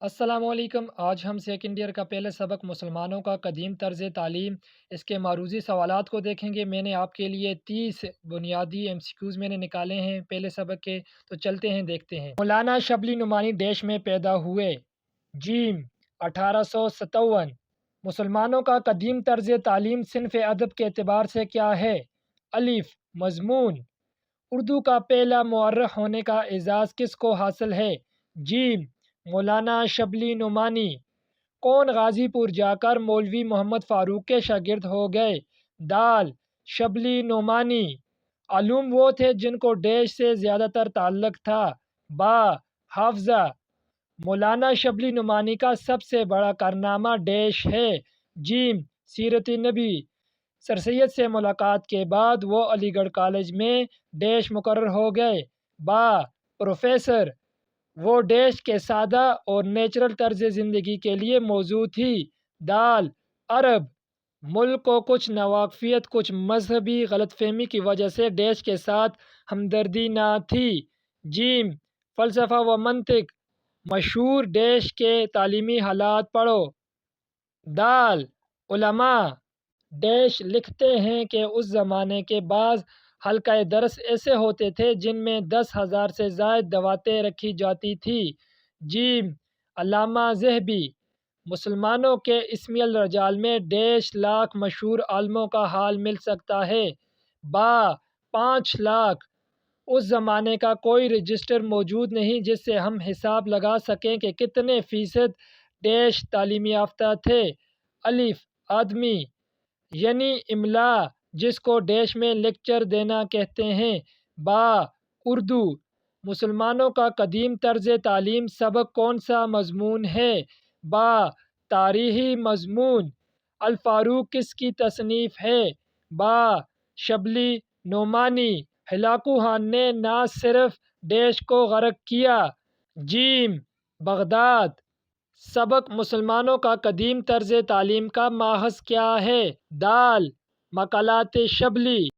السلام علیکم۔ آج ہم سیکنڈ ایئر کا پہلے سبق مسلمانوں کا قدیم طرز تعلیم اس کے معروضی سوالات کو دیکھیں گے۔ میں نے آپ کے لیے 30 بنیادی MCQs میں نے نکالے ہیں پہلے سبق کے، تو چلتے ہیں دیکھتے ہیں۔ مولانا شبلی نعمانی دیش میں پیدا ہوئے؟ جیم 1857۔ مسلمانوں کا قدیم طرز تعلیم صنف ادب کے اعتبار سے کیا ہے؟ الف مضمون۔ اردو کا پہلا مورخ ہونے کا اعزاز کس کو حاصل ہے؟ جیم مولانا شبلی نعمانی۔ کون غازی پور جا کر مولوی محمد فاروق کے شاگرد ہو گئے؟ دال شبلی نعمانی۔ علوم وہ تھے جن کو ڈیش سے زیادہ تر تعلق تھا؟ با حافظہ۔ مولانا شبلی نعمانی کا سب سے بڑا کارنامہ ڈیش ہے؟ جیم سیرت نبی۔ سر سید سے ملاقات کے بعد وہ علی گڑھ کالج میں ڈیش مقرر ہو گئے؟ با پروفیسر۔ وہ ڈیش کے سادہ اور نیچرل طرز زندگی کے لیے موزوں تھی؟ دال عرب۔ ملک کو کچھ ناواقفیت، کچھ مذہبی غلط فہمی کی وجہ سے ڈیش کے ساتھ ہمدردی نہ تھی؟ جیم فلسفہ و منطق۔ مشہور ڈیش کے تعلیمی حالات پڑھو؟ دال علماء۔ ڈیش لکھتے ہیں کہ اس زمانے کے بعض حلقۂ درس ایسے ہوتے تھے جن میں 10,000 سے زائد دواتیں رکھی جاتی تھی؟ جیم علامہ ذہبی۔ مسلمانوں کے اسمی الرجال میں ڈیش لاکھ مشہور عالموں کا حال مل سکتا ہے؟ با 5 لاکھ۔ اس زمانے کا کوئی رجسٹر موجود نہیں جس سے ہم حساب لگا سکیں کہ کتنے فیصد ڈیش تعلیم یافتہ تھے؟ الف آدمی، یعنی املا جس کو ڈیش میں لیکچر دینا کہتے ہیں؟ با اردو۔ مسلمانوں کا قدیم طرز تعلیم سبق کون سا مضمون ہے؟ با تاریخی مضمون۔ الفاروق کس کی تصنیف ہے؟ با شبلی نعمانی۔ ہلاکو خان نے نہ صرف ڈیش کو غرق کیا؟ جیم بغداد۔ سبق مسلمانوں کا قدیم طرز تعلیم کا ماخذ کیا ہے؟ دال مقالات شبلی۔